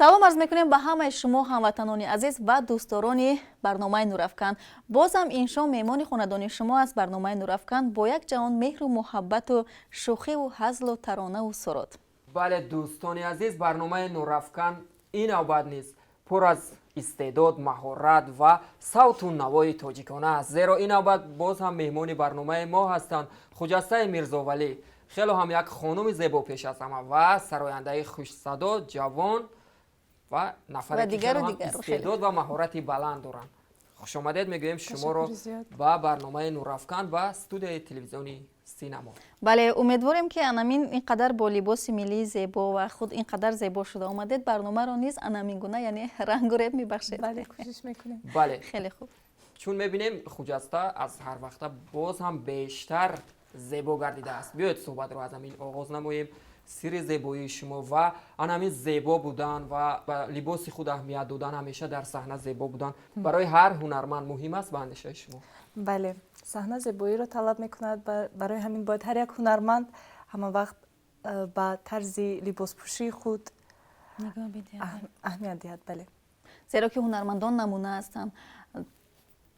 салом арз мекунем ба ҳамаи шумо ҳамватанони азиз ва дӯстдорони барномаи нурафкан. Бозам иншо меҳмони хонадони шумо аз барномаи нурафкан бо як ҷаҳон меҳру муҳаббату шӯхиву ҳазлу таронаву сурод. бале дӯстони азиз, барномаи нурафкан ин навбат низ пур аз истеъдод, маҳорат ва савту навои тоҷикона аст. Зеро ин навбат боз ҳам меҳмони барномаи мо ҳастанд Хуҷастаи Мирзовали. хело ҳам як хонуми зебо пеш аз ҳама ва сарояндаи хушсадо, ҷавон ва нафаре ки хело ҳам истеъдод ва маҳорати баланд доранд. хушомадед мегӯем шуморо ба барномаи нурафкан ва студияи телевизиони Синамо. бале, умедворем ки анамин инқадар бо либоси миллии зебо ва худ инқадар зебо шуда омадед барномаро низ анамин гуна, яъне рангу реб мебахшед. бале, кӯшиш мекунем. бале, хеле хуб. чун мебинем Хуҷаста аз ҳар вақта боз ҳам бештар зебо гардидааст. биёед суҳбатро аз ҳамин оғоз намоем. сирри зебоии шумо ва анамин зебо будан ва ба либоси худ аҳамият додан, ҳамеша дар саҳна зебо будан барои ҳар ҳунарманд муҳим аст ба андешаи шумо? бале, саҳна зебоиро талаб мекунад. барои ҳамин бояд ҳар як ҳунарманд ҳама вақт ба тарзи либоспӯшии худ аҳамият диҳад. бале, зеро ки ҳунармандон намуна ҳастанд.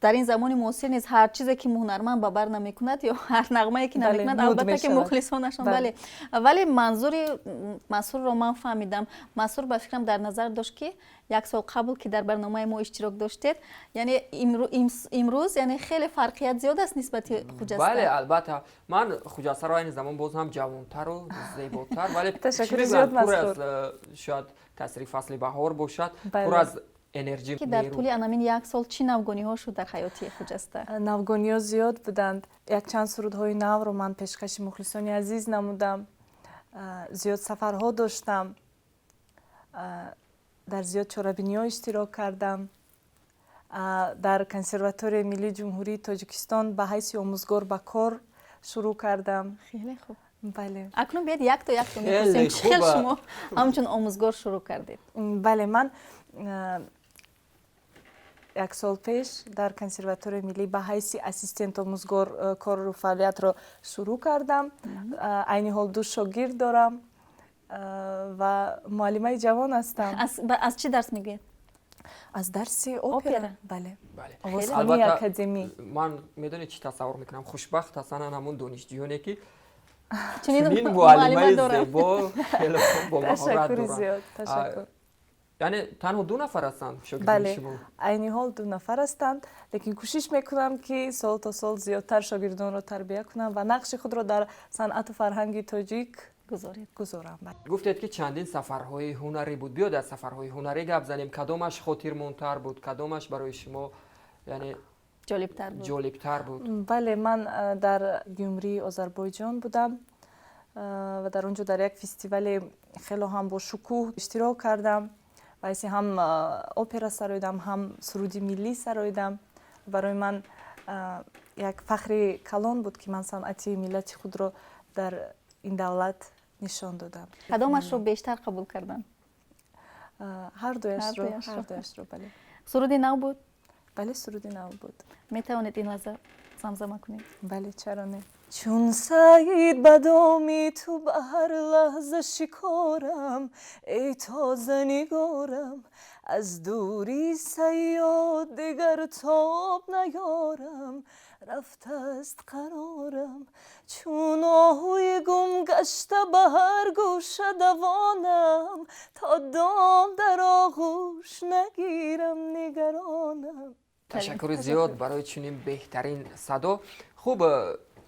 дар ин замони муосир низ ҳар чизе ки ҳунарманд ба бар намекунад ё ҳар нағмае ки намекунад албатта ки мухлисонашон. бале, вале манзури масрурро ман фаҳмидам. Масрур ба фикрам дар назар дошт ки як сол қабл ки дар барномаи мо иштирок доштед, яъне имрӯз яъне хеле фарқият зиёд аст нисбати Хуҷаста. бале, албатта ман Хуҷастаро айни замон боз ҳам ҷавонтару зеботар, вале ташаккури зиёд Масрур. шояд таъсири фасли баҳор бошад, пур аз энержи. ки дар тӯли анамин як сол чӣ навгониҳо шуд дар ҳаёти Хуҷаста? навгониҳо зиёд буданд. Якчанд сурудҳои навро ман пешкаши мухлисони азиз намудам. Зиёд сафарҳо доштам. дар зиёд чорабиниҳо иштирок кардам. дар консерваторияи миллии ҷумҳурии Тоҷикистон ба ҳайси омӯзгор ба кор шурӯъ кардам. хеле хуб. бале, акнун биёед як то мепурсем чӣ хел шумо ҳамчун омӯзгор шурӯъ кардед? бале, ман як сол пеш дар консерваторияи миллӣ ба ҳайси ассистент омӯзгор кору фаъолиятро шурӯъ кардам. айни ҳол 2 шогирд дорам ва муаллимаи ҷавон ҳастам. аз чӣ дарс мегӯед? аз дарси опера. бале, бале, овозхонии академӣ. ман медонед чӣ тасаввур мекунам? хушбахт ҳастанд ҳамон донишҷӯёне ки чунин муаллимаи зебо хеле бо маҳорат ташаккури доранд. зиёд. ташаккур. яъне танҳо 2 нафар ҳастанд шогирди бале, шумо? айни ҳол 2 нафар ҳастанд, лекин кӯшиш мекунам ки сол то сол зиёдтар шогирдонро тарбия кунам ва нақши худро дар санъату фарҳанги тоҷик гузорам. гуфтед ки чандин сафарҳои ҳунарӣ буд. биёд аз сафарҳои ҳунарӣ гап занем. кадомаш хотирмонтар буд? кадомаш барои шумо яъне ҷолибтар буд? бале, ман дар Гюмрии Озарбойҷон будам ва дар он ҷо дар як фестивали хело ҳам бо шукӯҳ иштирок кардам. вайси ҳам опера сароидам, ҳам суруди миллӣ сароидам. барои ман як фахри калон буд ки ман санъати миллати худро дар ин давлат нишон додам. кадомашро бештар қабул карданд? ҳардуяшро. бале. суруди нав буд? бале, суруди нав буд. метавонед ин лаҳза замзама кунед? бале, чаро не. чун саид ба доми ту ба ҳар лаҳза шикорам, эй тоза нигорам, аз дури саёд дигар тоб наёрам, рафтаст қарорам, чун оҳуи гум гашта ба ҳар гӯша давонам, то дом дар оғӯш нагирам нигаронам. ташаккури зиёд барои чунин беҳтарин садо. хуб,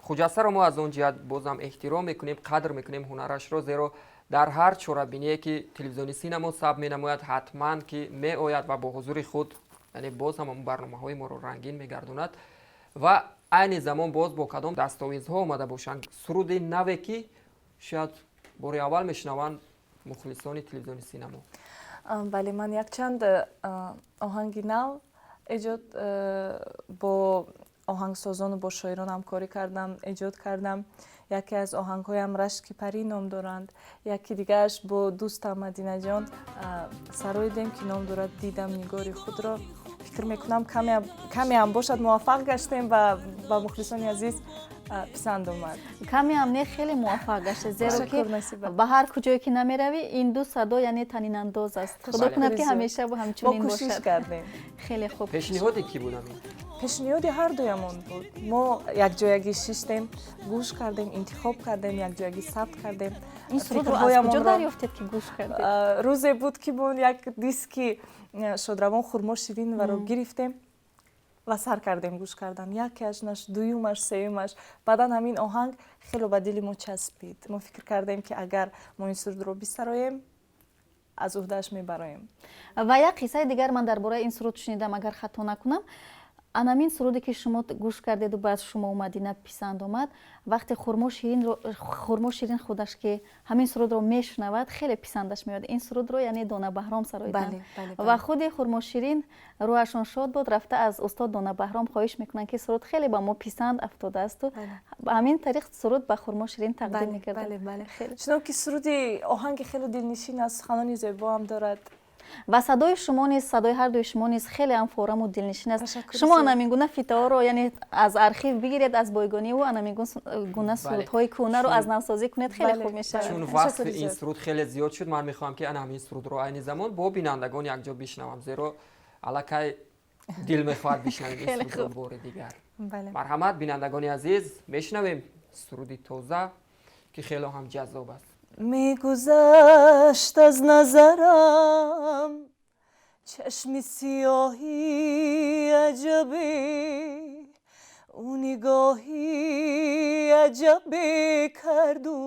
Хуҷастаро мо аз он ҷиҳат бозам эҳтиром мекунем, қадр мекунем ҳунарашро, зеро дар ҳар чорабиние ки телевизиони Синамо сабт менамояд ҳатман ки меояд ва бо ҳузури худ яъне боз ҳам барномаҳои моро рангин мегардонад ва айни замон боз бо кадом дастовизҳо омада бошанд. суруди наве ки шояд бори аввал мешунаванд мухлисони телевизиони Синамо. бале, ман якчанд оҳанги нав эҷод бо оҳангсозону бо шоирон ҳамкорӣ кардам, эҷод кардам. яке аз оҳангҳоям рашки парӣ ном доранд. яки дигааш бо дӯстам Мадинаҷон сароидем ки ном дорад дидам нигори худро. фикр мекунам каме ҳам бошад муваффақ гаштем ва ба мухлисони азиз писанд омад. каме ҳам не хеле муваффақ гаште, зеро ки Ташаккур, Насиба. ба ҳар куҷое ки намеравӣ ин ду садо яъне танинандоз аст. Худо кунад ки ҳамеша мо ҳамчунин кӯшиш бошад. кардем. хеле хуб. пешниҳоди кӣ буд амин? пешниҳоди ҳардуямон буд. мо якҷоягӣ шиштем, гӯш кардем, интихоб кардем, якҷоягӣ сабт кардем. ин сурудро аз куҷо дарёфтед ки гӯш кардед? рӯзе буд ки мо як диски шодравон хурмо ширинро гирифтем ва сар кардем гӯш кардан. Якеашнаш, дуюмаш, сеюмаш. баъдан ҳамин оҳанг хело ба дили мо часпид. мо фикр кардем ки агар мо ин сурудро бисароем, аз уҳдааш мебароем. ва як қиссаи дигар ман дар бораи ин суруд шунидам, агар хато накунам. анамин суруде ки шумо гӯш кардеду баъд шумо омадина писанд омад, вақте хурмо ширин худаш ки ҳамин сурудро мешунавад, хеле писандаш меояд. ин сурудро яъне Дона Баҳром сароиданд. ва худи хурмо ширин рӯашон шод буд, рафта аз устод Дона Баҳром хоҳиш мекунанд ки суруд хеле ба мо писанд афтодаасту ҳамин тариқ суруд ба хурмо ширин тақдим мекарданд. чунонки суруди оҳанги хеле дилнишин аст, суханони зебоам дорад. ва садои шумо низ, садои ҳардуи шумо низ хеле ҳам фораму дилнишин аст. шумо анамин гуна фитаҳоро яъне аз архив бигиред, аз бойгониву анамин гуна сурудҳои кӯнаро аз навсозӣ кунед, хеле хуб мешавад. чун васфи ин суруд хеле зиёд шуд, ман мехоҳам ки ана ҳамин сурудро айни замон бо бинандагон якҷо бишнавам, зеро аллакай дил мехоҳад бишнавем ин сурудро бори дигар. марҳамат бинандагони азиз, мешнавем суруди тоза ки хело ҳам ҷаззоб аст. میگذشت از نظرم چشم سیاهی عجبی او نگاهی عجبی کرد و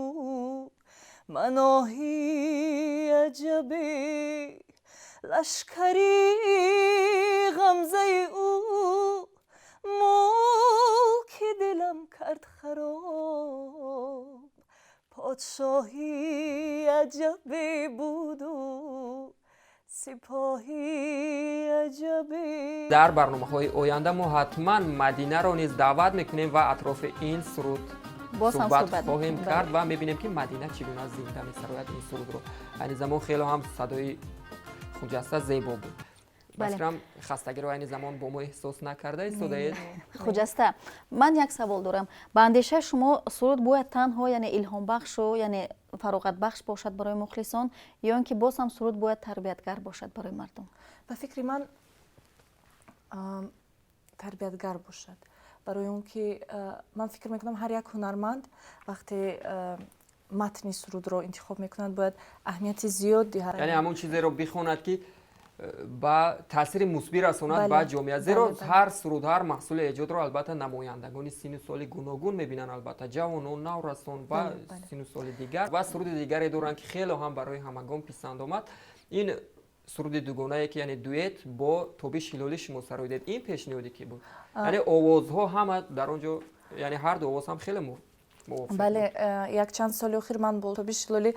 مناهی عجبی لشکری غمزه او ملک دلم کرد خراب پادشاهی عجبی بود و سپاهی عجبی. дар барномаҳои оянда мо ҳатман Мадинаро низ даъват мекунем ва атрофи ин суруд суҳбат хоҳем кард ва мебинем ки Мадина чӣ гуна зинда месарояд ин сурудро. айни замон хело ҳам садои хуҷаста зебо буд. басрам хастагиро айни замон бо мо эҳсос накарда истодаед? хуҷаста, ман як савол дорам. ба андешаи шумо суруд бояд танҳо яъне илҳомбахшу яъне фароғатбахш бошад барои мухлисон ё ин ки боз ҳам суруд бояд тарбиятгар бошад барои мардум? ба фикри ман тарбиятгар бошад, барои он ки ман фикр мекунам ҳар як ҳунарманд вақте матни сурудро интихоб мекунад бояд аҳамияти зиёд диҳад, яъне ҳамон чизеро бихонад ки ба таъсири мусбӣ расонад ба ҷомеа, зеро ҳар суруд ҳар маҳсули эҷодро албатта намояндагони синну соли гуногун мебинанд, албатта ҷавонон, наврасон ва синну соли дигар ва суруди дигаре доранд ки хело ҳам барои ҳамагон писанд омад. ин суруди дугонае ки яъне дуэт бо Тобиш Ҳилолӣ шумо сароидед, ин пешниҳоди ки буд? яъне овозҳо ҳама дар он ҷо, яъне ҳарду овоз ҳам хеле мувофиқ. бале, якчанд соли охир ман бо Тобиш Ҳилолӣ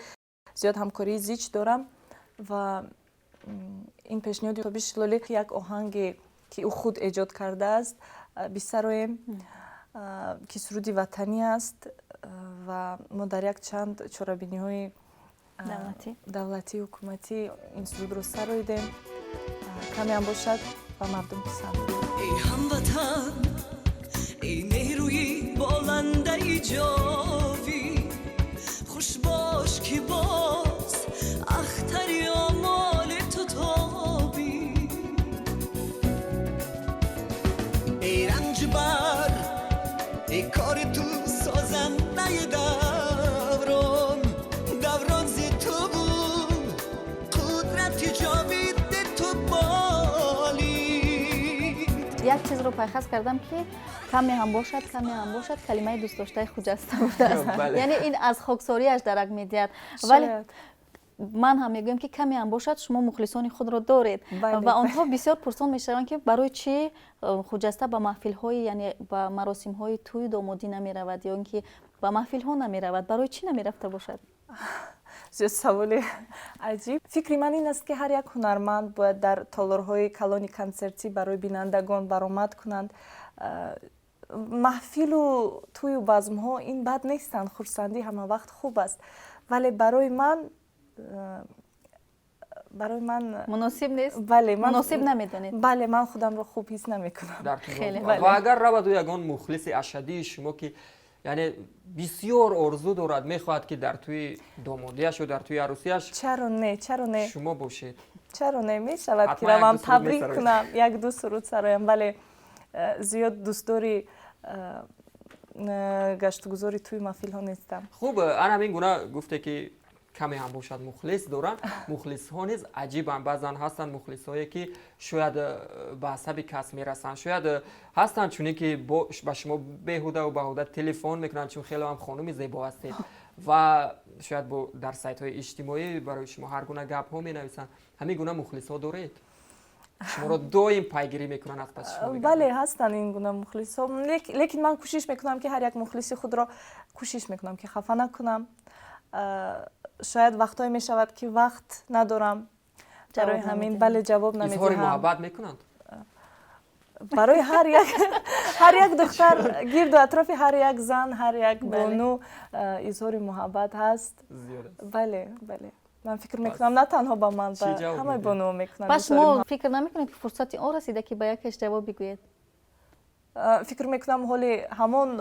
зиёд ҳамкории зич дорам ва ин пешниҳоди Тобиш Ҳилолӣ як оҳанге ки ӯ худ эҷод кардааст бисароем, ки суруди ватанӣ аст ва мо дар якчанд чорабиниҳои давлатӣ ҳукуматӣ ин сурудро сароидем. каме ҳам бошад ба мардум писанд. ای هموطن ای نیروی بلنده جاوی خوش باش که باز اختری آمال تو تابی ای رنجبر ای کار تو سازنده دوران زی تو بود قدرت جاوید تو بالی. як чизро пайхас кардам ки каме ҳам бошад калимаи дӯстдоштаи хуҷаста будааст. яъне ин аз хоксориаш дарак медиҳад. вале ман ҳам мегӯям ки каме ҳам бошад шумо мухлисони худро доред ва онҳо бисёр пурсон мешаванд ки барои чӣ хуҷаста ба маҳфилҳои яъне ба маросимҳои тӯи домодӣ намеравад ё ин ки ба маҳфилҳо намеравад, барои чӣ намерафта бошад? зиёд саволи аҷиб. фикри ман ин аст ки ҳар як ҳунарманд бояд дар толорҳои калони консертӣ барои бинандагон баромад кунанд. маҳфилу тӯю базмҳо ин бад нестанд, хурсандӣ ҳама вақт хуб аст, вале барои ман муносиб нест? муносиб намедонед? бале, ман худамро хуб ҳис намекунам. ва агар раваду ягон мухлиси ашадии шумо ки یعنی بسیار آرزو دارد میخواهد که در توی دامادیش و در توی عروسیش چرا نه شما باشید. چرا نمیشود که حتما روم یک دو سرود تبریک می‌سرایید. کنم یک دو سرود سرایم ولی زیاد دوستداری گشتگذاری توی محفل ها نیستم. خوب انا همین گونه گفته که کمی هم باشد مخلص دارن. مخلص ها نیز عجیبن، بعضن هستن مخلص هایی که شاید به حسب کس میرسن، شاید هستن چونی که با شما بهوده و بهوده تلفن میکنن چون خیلی هم خانم زیبا هستید و شاید در سایت های اجتماعی برای شما هر گونه گپ ها می نویسن. همین گونه مخلص ها دارید؟ شما رو دائم پیگیری میکنن از پس شما میگردن؟ بله هستن این گونه مخلص ها، لیکن من کوشش میکنم که هر یک مخلص خود را کوشش میکنم که خفه نکنم. شاید وقتایی میشود که وقت ندارم برای همین بله جواب نمیدهم. اظهار محبت میکنند؟ برای هر یک دختر گرد و اطراف هر یک زن هر یک بانو اظهار محبت هست. زیاد است. بله من فکر میکنم نه تنها با من همه بانو میکنن. پس شما فکر نمیکنید که فرصتی آن رسیده که به یکش جواب بگویید؟ فکر میکنم حالی همون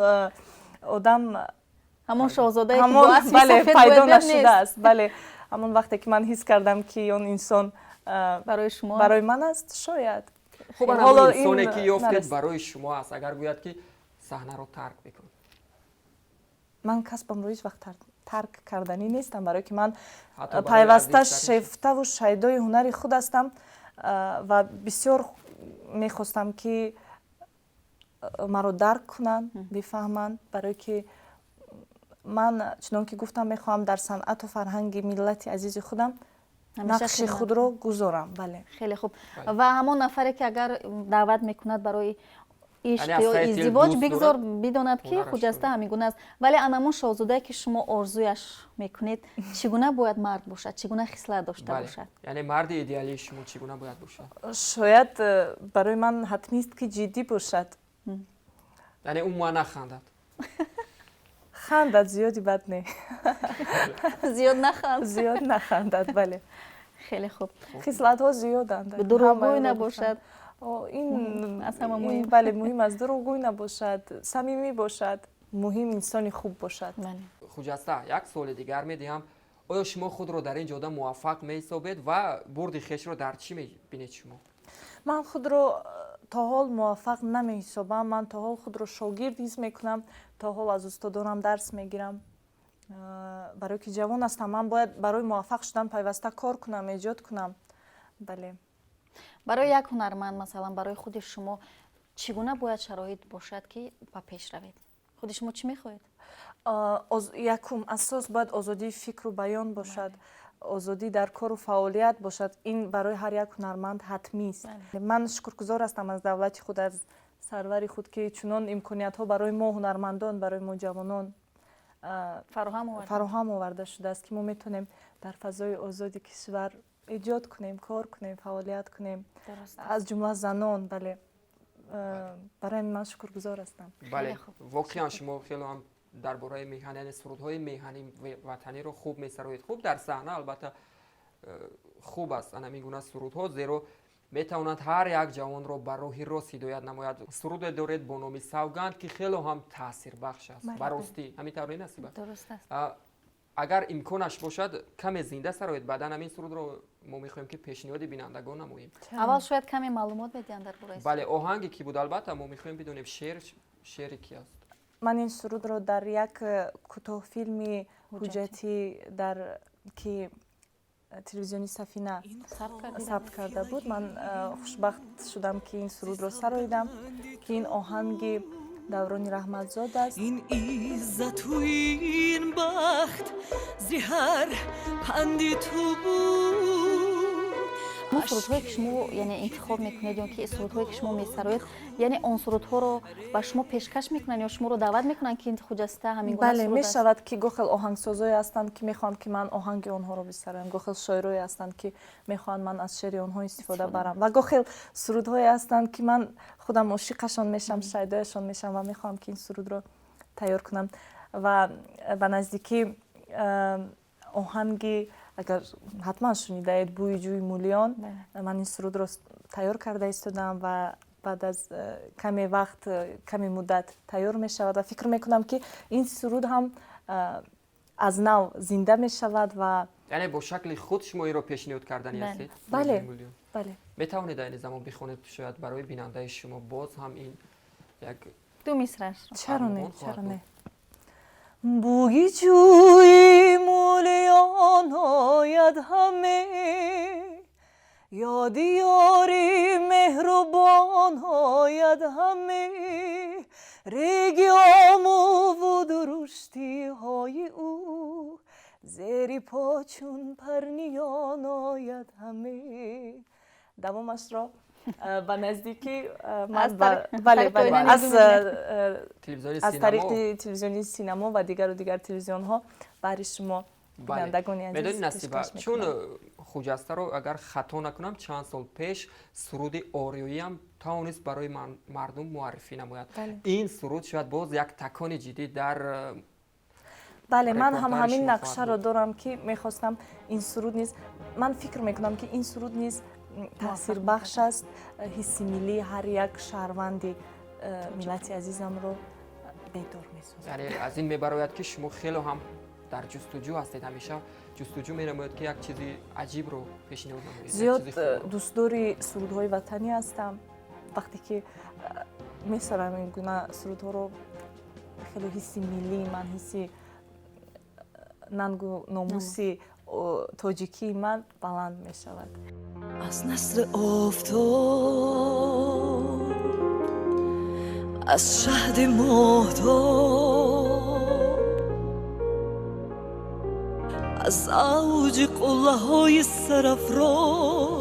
آدم همون شاهزاده که همون با اسبی بله سفید پیدا باید نشده است. بله همون وقتی که من حس کردم که اون انسان برای شما برای من است شاید. خب حالا انا انسانی این که یافتید نرسید. برای شما است اگر گوید که صحنه رو ترک بکن. من کسبم رو هیچ وقت ترک کردنی نیستم، برای که من حتی برای پیوسته عزیزترین شیفته و شیدای هنری خود هستم و بسیار میخواستم که مرا درک کنن بفهمند، برای که من چنان که گفتم میخواهم در صنعت و فرهنگ ملت عزیز خودم نقش خود رو گذارم. بله خیلی خوب. و همون نفری که اگر دعوت میکند برای عشق یعنی یا از خیلی ازدواج دوست بگذار دارد، بداند که هنرش خجسته دارد. همیگونه است. ولی انمون شاهزاده که شما آرزویش میکنید چگونه باید مرد باشد، چگونه خصلت داشته بله. باشد؟ یعنی مرد ایدئالی شما چگونه باید باشد؟ شاید برای من حتمی است که جدی باشد. یعنی اون ما نخندد. خندد زیادی بد نه. زیاد نخند. زیاد نخندد. بله خیلی خوب. خصلت ها زیادند. به دروغگوی نباشد. این از همه مهم. بله مهم است. دروغگوی نباشد، صمیمی باشد، مهم انسانی خوب باشد. بله. خجسته یک سوال دیگر میدیم، آیا شما خود رو در این جاده موفق می‌حسابید و برد خویش رو در چی می‌بینید شما؟ من خود رو تا حال موفق نمی‌حسابم. من تا حال خود رو شاگرد حس میکنم، تا حال از استادانم درس میگیرم. برای که جوان هستم من باید برای موفق شدن پیوسته کار کنم، ایجاد کنم. بله. برای یک هنرمند مثلا برای خود شما چگونه باید شرایط باشد که به پیش روید؟ خود شما چی میخواهید؟ یکم اساس باید آزادی فکر و بیان باشد، آزادی در کار و فعالیت باشد. این برای هر یک هنرمند حتمی است. من شکرگزار هستم از دولت خود، از سرور خود که چنان امکانیت ها برای ما هنرمندان، برای ما جوانان فراهم آورده شده است که ما میتونیم در فضای آزادی کشور ایجاد کنیم، کار کنیم، فعالیت کنیم. از جمله زنان. بله. برای من شکرگزار هستم. بله واقعا شما خیلی هم درباره میهن، یعنی سرودهای میهنی وطنی رو خوب میسرایید. خوب در صحنه البته خوب است انا میگونه سرودها، زیرا میتواند هر یک جوان رو بر راه راست هدایت نماید. سرود دارید با نام سوگند که خیلی هم تاثیر بخش است. براستی همینطوری نصیبه؟ درست است. اگر امکانش باشد کمی زنده سرایید، بعدا همین سرود رو ما میخوایم که پیشنهاد بینندگان نماییم. اول شاید کمی معلومات بدین درباره این. بله آهنگی کی بود؟ البته ما میخوایم بدونیم شعر کی است. من این سرود رو در یک کوتاه فیلم حجتی در که تلویزیونی سفینه ثبت کرده بود. من خوشبخت شدم که این سرود رو سراییدم که این آهنگ دوران رحمتزاد است. این عزت و این بخت زهر پندی تو بود. اون سرودهایی که شما یعنی انتخاب میکنید یا که سرودهایی که شما میسرایید، یعنی اون سرودها رو با شما پیشکش میکنن یا شما رو دعوت میکنن که این خجسته همین گونه بله سرود است؟ میشود که گوخل آهنگسازایی هستند که میخوان که من آهنگ اونها رو بسرایم، گوخل شاعرایی هستند که میخوان من از شعر اونها استفاده برم و گوخل سرودهایی هستند که من خودم عاشقشان میشم، شیدایشان میشم و میخوام که این سرود رو تیار کنم. و به نزدیکی آهنگ اگر حتما شنیده اید بوی جوی مولیان، من این سرود رو تیار کرده ایستادم و بعد از کمی وقت کمی مدت تیار می شود و فکر می کنم که این سرود هم از نو زنده می شود و یعنی با شکل خود شما این رو پیشنهاد کردنی هستید؟ بله بله. می توانید این زمان بخونید شاید برای بیننده شما باز هم این یک دو مصرعش چرا نه بوی جوی مولیان آید همه یادی یاری مهربان آید همه ریگی آمو و درشتی های او زیری پاچون پرنیان آید همه. دوامش را به نزدیکی من بله از طریق تلویزیونی سینما و دیگر تلویزیون ها برای شما بینندگان عزیز میدونید نصیبه چون خوجسته رو اگر خطا نکنم چند سال پیش سرود آریایی هم توانست برای مردم معرفی نماید. این سرود شاید باز یک تکان جدید در بله من هم همین نقشه رو دارم که میخواستم این سرود نیز من فکر میکنم که این سرود نیز تاثیر بخش است حس ملی هر یک شهروند ملت عزیزم رو بیدار میسازد. یعنی از این میبراید که شما خیلی هم در جستجو هستید همیشه جستجو می‌نمایید که یک چیزی عجیب رو پیشنهاد نمایید. زیاد دوستدار سرودهای وطنی هستم. وقتی که میسرم این گونه سرودها رو خیلی حس ملی من حس ننگو ناموسی تاجیکی من بلند می شود. از نصر آفتاب از شهد ماهتاب از اوج قله های سرافراز.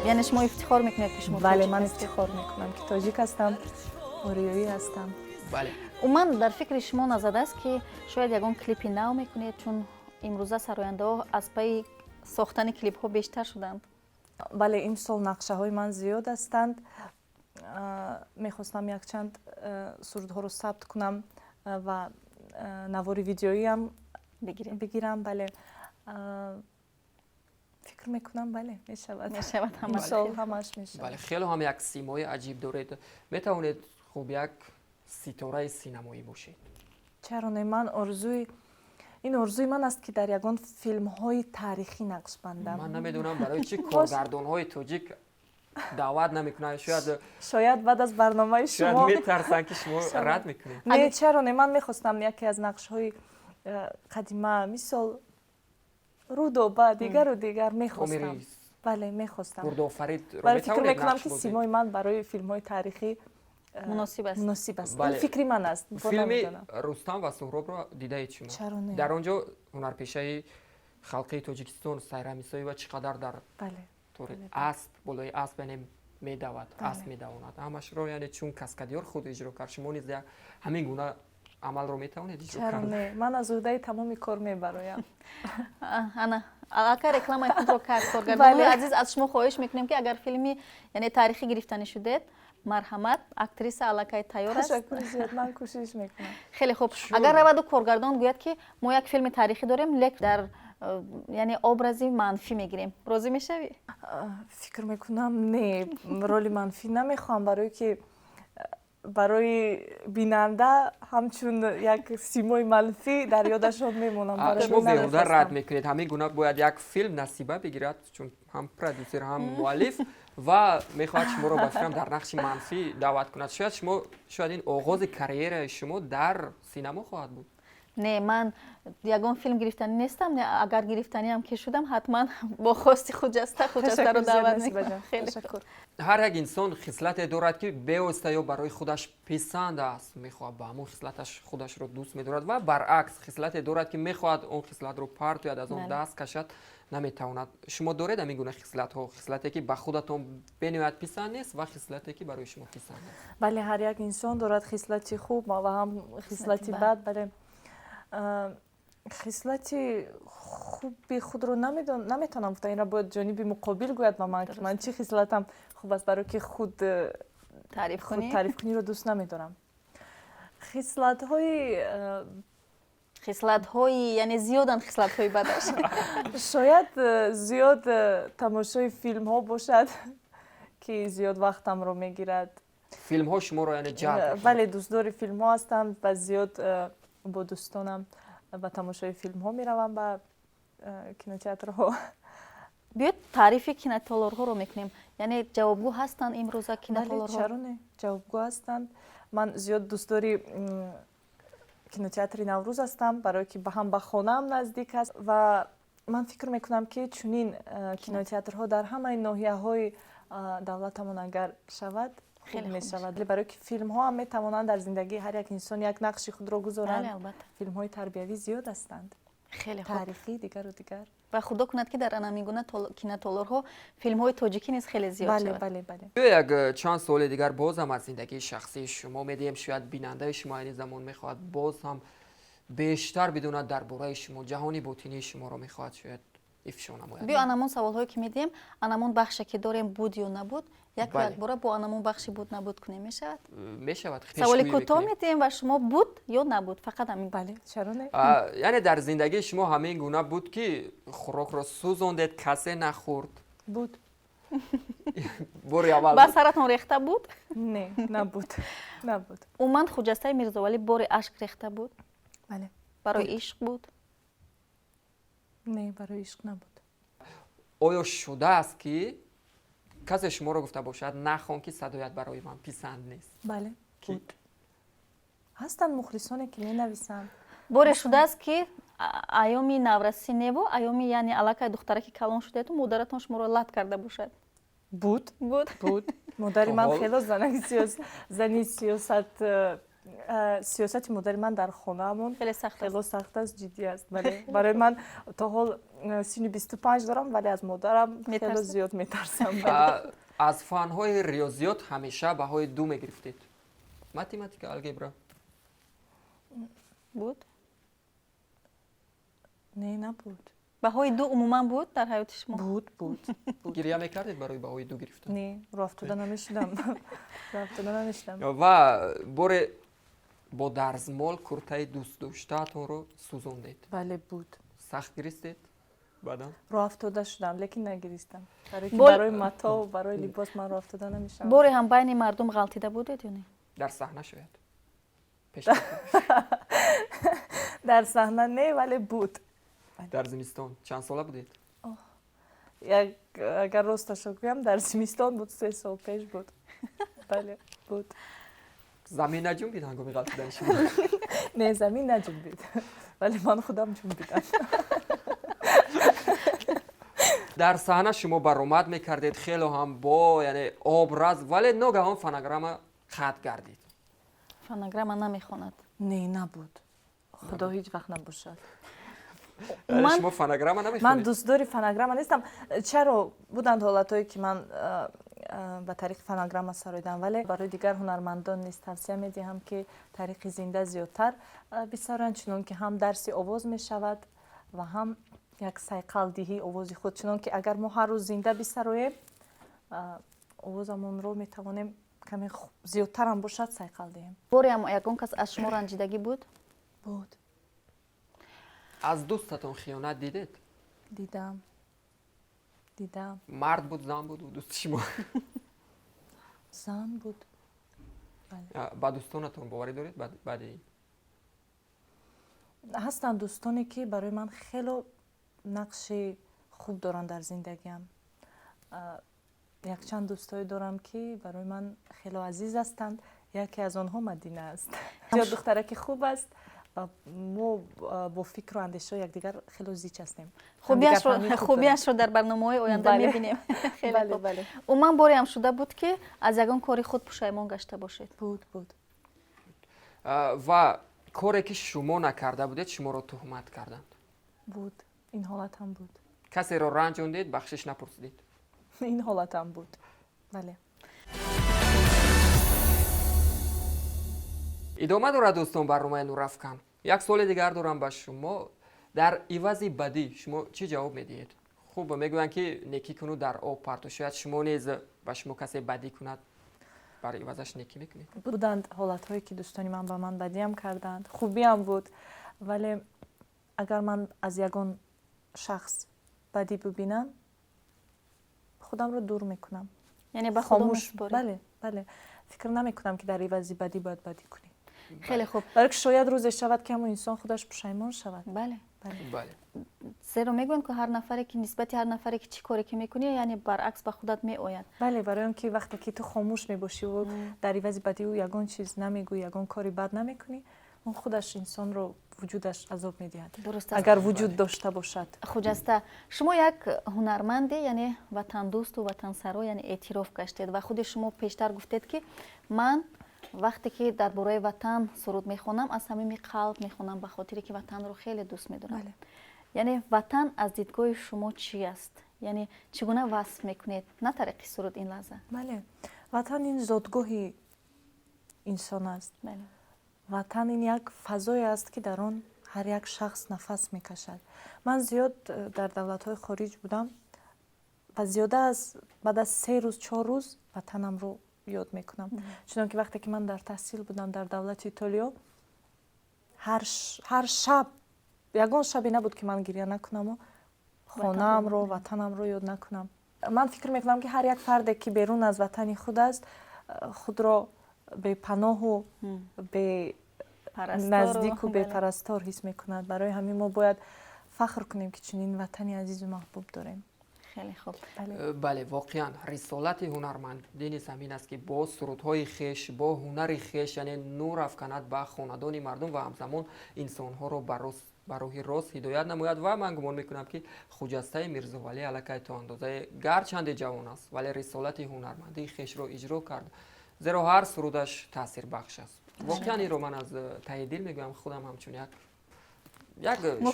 یعنی شما افتخار میکنید که شما بله من افتخار میکنم که تاجیک هستم آریایی هستم. بله من در فکر شما نزده است که شاید یگان کلیپی نو میکنید چون امروزه سراینده ها از پای ساختن کلیپ ها بیشتر شدند. بله این سال نقشه های من زیاد هستند. میخواستم یک چند سرودها رو ثبت کنم و نواری ویدیویی هم بگیرم. بله فکر میکنم بله میشود این سال همش میشود. بله خیلی هم یک سیمای عجیب دارید. میتوانید خوب یک ستاره سینمایی باشید. چرا نه من این ارزوی من است که در یگان فیلم های تاریخی نقش بندم. من نمیدونم برای چی کارگردان های تاجیک دعوت نمیکنن. شاید بعد از برنامه شما شاید میترسن که شما رد میکنید. نه چرا نه من میخواستم یکی از نقش های قدیمه مثل رودوبه دیگر میخواستم. بله میخواستم. بردآفرید ولی فکر میکنم که سیمای من برای فیلم های تاریخی مناسب است. بله. این فکری من است. فیلم رستم و سهراب را دیده اید شما؟ چرا نه؟ در آنجا هنرپیشه خلقی تاجیکستان سایره میسایی و چقدر در اسب بالای اسب میدود اسب میدواند همش رو یعنی چون کاسکادیور خود اجرا کرد شما نیز همین گونه عمل رو میتوانید اجرا کنید. چرا نه؟ من از عهده تمام کار میبرایم. انا اگر رکلام خود رو کارگردان عزیز از شما خواهش میکنیم که اگر فیلمی یعنی تاریخی گرفتنی شدید مرحمت اکتریس علاقه تیار است. تشکر زیاد من کوشش میکنم. خیلی خوب اگر رود کارگردان گوید که ما یک فیلم تاریخی داریم لیک در یعنی ابرازی منفی میگیریم راضی میشوی؟ فکر میکنم نه رول منفی نمیخوام برای بیننده همچون یک سیمای منفی در یادشون میمونم. شما بیهوده رد میکنید. همین گونه باید یک فیلم نصیبه بگیرد چون هم پرودوسر هم مؤلف و میخواد شما رو با فیلم در نقش منفی دعوت کند. شاید این آغاز کریر شما در سینما خواهد بود. نه من یگان فیلم گرفتنی نیستم. نه اگر گرفتنی هم که شدم حتما با خواست خجسته رو دعوت میکنم. خیلی تشکر. هر یک انسان خصلت دارد که بی‌واسطه یا برای خودش پسند است میخواد با همون خصلتش خودش رو دوست می‌دارد و برعکس خصلت دارد که میخواد اون خصلت رو پرتوید از اون دست کشد نمیتواند. شما دارید همین گونه خصلتی که به خودتون بنوید پسند نیست و خصلتی که برای شما پسند است. بله هر یک انسان دارد خصلتی خوب و هم خصلتی بد. بله خصلتی خوبی خود رو نمیتونم گفتم. این را باید جانب مقابل گوید و من چه خصلتم خوب است برای که خود تعریف کنی رو دوست نمیدارم. خصلت های خصلت‌های یعنی زیادن خصلت‌های بدش. شاید زیاد تماشای فیلم ها باشد که زیاد وقتم رو میگیرد. فیلم ها شما رو یعنی جلب؟ بله دوست داری فیلم ها هستم و زیاد با دوستانم به تماشای فیلم ها میروم و کینوتئاترها. بیاید تعریف کینوتئاترها رو میکنیم. یعنی جوابگو هستن امروزه بله کینوتئاترها؟ چرا نه جوابگو هستند. من زیاد دوست داری کینوتئاتر نوروز هستم برای که به هم به خانه‌ام نزدیک است و من فکر میکنم که چنین کینوتئاترها در همه ناحیه‌های دولتمون اگر شود خیلی میشود، برای که فیلم ها هم میتوانند در زندگی هر یک انسان یک نقشی خود را گذارند. فیلم های تربیوی زیاد هستند، خیلی خوب، تاریخی دیگر و دیگر. و خدا کند که در انمیگونه کینوتئاترها فیلم های تاجیکی نیز خیلی زیاد شود. بله بله. یک چند سال دیگر باز هم از زندگی شخصی شما میدیم، شاید بیننده شما این زمان میخواد باز هم بیشتر بدوند درباره شما، جهانی باطنی شما رو میخواد شاید افشا نماید. بیا انمون سوال هایی که میدیم، انمون بخشی که داریم بود یا نبود، یک بار با انمون بخشی بود نبود کنیم میشود؟ میشود. سوال کوتاه میدیم و شما بود یا نبود، فقط همین. بله چرا نه؟ یعنی در زندگی شما همین گونه بود که خوراک را سوزاندید کسی نخورد؟ بود. باری اول با سرتون ریخته بود؟ نه نبود. نبود. اومد خجسته میرزاولی بار اشک ریخته بود؟ بله. برای عشق بود؟ نه برای عشق نبود. آیا شده است که کسی شما را گفته باشد نخوان که صدایت برای من پسند نیست؟ بله بود. هستن مخلصانی که می نویسند. باره شده است که ایامی نورسی نبو، ایامی یعنی علاقه دختره که کلان شده تو مادرتون شما را لط کرده باشد؟ بود. مادر من خیلی زنی سیاست مادر من در خانه‌مون خیلی سخت است، جدی است. برای من تا حال سن 25 دارم ولی از مادرم خیلی زیاد میترسم. از فن‌های ریاضیات همیشه بهای 2 میگرفتید؟ ماتماتیک، الگبرا بود؟ نه نبود. بهای 2 عموما بود در حیات شما؟ بود. گریه میکردید برای بهای 2 گرفتن؟ نه راه افتاده نمیشدم. و باره با درزمال کرته دوست داشته‌تون رو سوزوندید؟ بله بود. سخت گرفتید؟ بعدا راه افتاده شدم لیکن نگریستم. برای متا و برای لباس من راه افتاده نمیشم. باره هم بین مردم غلطیده بودید یا نه؟ در صحنه شاید؟ در صحنه نه ولی بود. در زمستان چند ساله بودید؟ اگر راستش رو بگم در زمستان بود، 3 سال پیش بود. بله بود. زمین نجنبید هنگامی غلطیدن شما؟ نه زمین نجنبید ولی من خودم جنبیدم. در صحنه شما برآمد میکردید خیلی هم با یعنی آبرز، ولی ناگهان فناگرام خط گردید. فناگرام نمیخواند؟ نه نبود. خدا هیچ وقت نباشد. شما فناگرام نمیخونید؟ من دوست داری فناگرام نیستم. چرا بودند حالتایی که من به طریق فناگرام سرایدم، ولی برای دیگر هنرمندان نیز توصیه میدهم که طریق زنده زیادتر بسرایند، چون که هم درسی آواز میشود و هم یک سیقل دهی آواز خود، چون که اگر ما هر روز زنده بسرایم آوازمون رو میتوانیم کمی زیادتر هم باشد سیقل دهیم. باری هم یکون کس از شما رنجیدگی بود؟ بود. از دوستتون خیانت دیدید؟ دیدم. مرد بود زن بود دوست شما؟ زن بود. بله. با دوستانتون باوری دارید بعد این؟ هستن دوستانی که برای من خیلی نقش خوب دارن در زندگیم. یک چند دوستایی دارم که برای من خیلی عزیز هستند. یکی از آنها مدینه است. یا دختره که خوب است. ما با فکر و اندیشه یکدیگر خیلی زیچ هستیم. خوبیش رو در برنامه‌های آینده می‌بینیم. خیلی خوب. بله. من باری هم شده بود که از یگان کاری خود پشیمان گشته باشید؟ بود. و کاری که شما نکرده بودید شما رو تهمت کردند؟ بود. این حالت هم بود. کسی رو رنجوندید بخشش نپرسیدید؟ این حالت هم بود. بله. ادامه داره دوستان برنامه نورافکن. یک سوال دیگر دارم با شما. در عوض بدی شما چی جواب میدید؟ خوب میگوین که نیکی کنو در آب پرتو، شاید شما نیز با شما کسی بدی کند برای عوضش نیکی میکنید؟ بودند حالت هایی که دوستانی من با من بدی هم کردند، خوبی هم بود вале агар ман аз ягон шахс бадӣ бубинам худамро дур мекунам. یعنی به خودم میسپاری. بله فکر نمیکنم که در عوض بدی باید بدی کنی. خیلی خوب. برای که شاید روزی شود که همون انسان خودش پشیمان شود. بله. بله. زیرا میگن که هر نفری که نسبت هر نفری که چی کاری که میکنی یعنی برعکس به خودت میآید. بله برای اینکه وقتی که تو خاموش میباشی و در عوض بدی و یگان چیز نمیگویی یگان کاری بد نمیکنی اون خودش انسان رو وجودش عذاب میدهد. درست اگر وجود داشته باشد. خوجسته شما یک هنرمندی یعنی وطن دوست و وطن سرا یعنی اعتراف کردید و خود شما پیشتر گفتید که من وقتی که درباره وطن سرود میخونم از صمیم قلب میخونم به خاطری که وطن رو خیلی دوست میدارم. بله. یعنی وطن از دیدگاه شما چی است؟ یعنی چگونه وصف میکنید نه طریق سرود این لحظه؟ بله وطن این زادگاهی انسان است. بله. وطن این یک فضای است که در آن هر یک شخص نفس میکشد. من زیاد در دولت‌های خارج بودم و زیاده از بعد از 3 روز 4 روز وطنم رو یاد میکنم. چون که وقتی که من در تحصیل بودم در دولت ایتالیا هر شب یگان شبی نبود که من گریه نکنم و خانه‌ام رو وطنم رو یاد نکنم. من فکر میکنم که هر یک فرد که بیرون از وطن خود است خود را به پناه و به نزدیک و به پرستار حس میکند. برای همین ما باید فخر کنیم که چنین وطنی عزیز و محبوب داریم. خیلی خوب. بله واقعا رسالت هنرمندی نیز همین است که با سرودهای خویش با هنر خویش یعنی نور افکند به خاندان مردم و همزمان انسانها را به راه راست هدایت نماید و من گمان میکنم که خوجستای میرزووالی الکی تا اندازه گرچند جوان است ولی رسالت هنرمندی خویش را اجرا کرد زیرا هر سرودش تاثیر بخش است. واقعا این رو من از ته دل میگم خودم همچون یک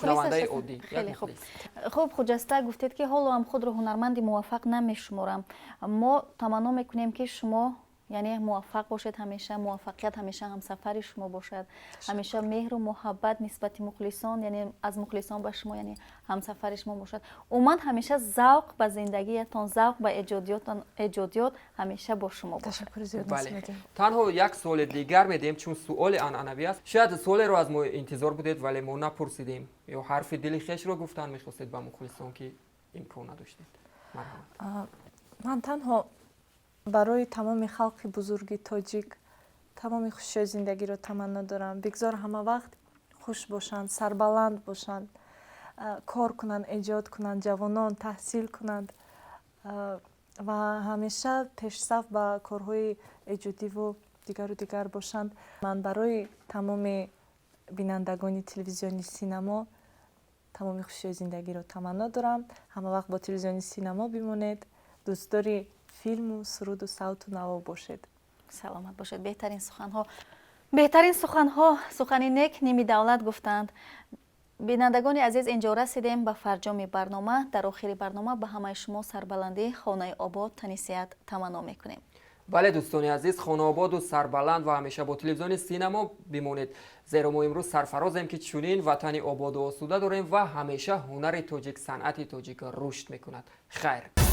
شنونده عادی. خیلی خوب. خب خوجسته گفتید که حالا هم خود رو هنرمندی موفق نمیشمرم. ما تمنا میکنیم که شما یعنی موفق باشید همیشه موفقیت همیشه همسفر شما باشد همیشه مهر و محبت نسبت مخلصان یعنی از مخلصان به شما یعنی همسفر شما باشد اومد همیشه ذوق به زندگیتان ذوق به ایجادیات همیشه با شما باشد. تشکر زیاد. بله. تنها یک سوال دیگر میدیم چون سوال عنعنوی است شاید سوال رو از ما انتظار بودید ولی ما نپرسیدیم یا حرف دل خویش رو گفتن میخواستید به مخلصان که امکان نداشتید. من تنها برای تمام خلق بزرگ تاجیک تمام خوشی زندگی را تمنا دارم بگذار همه وقت خوش باشند سربلند باشند کار کنند ایجاد کنند جوانان تحصیل کنند و همیشه پیش صف با کارهای ایجادی و دیگر باشند. من برای تمام بینندگان تلویزیونی سینما تمام خوشی زندگی را تمنا دارم. همه وقت با تلویزیونی سینما بمانید. دوستداری فیلم و سرود و صوت و نوا باشید. سلامت باشید. بهترین سخنها سخن نیک نیمی دولت گفتند. بینندگان عزیز اینجا رسیدیم به فرجام برنامه. در آخر برنامه به همه شما سربلندی خانه آباد تنیسیت تمنا میکنیم. بله دوستان عزیز خانه آباد و سربلند و همیشه با تلویزیون سینما بمانید زیرا ما امروز سرفرازیم که چنین وطن آباد و آسوده داریم و همیشه هنر تاجیک صنعت تاجیک رشد میکند. خیر.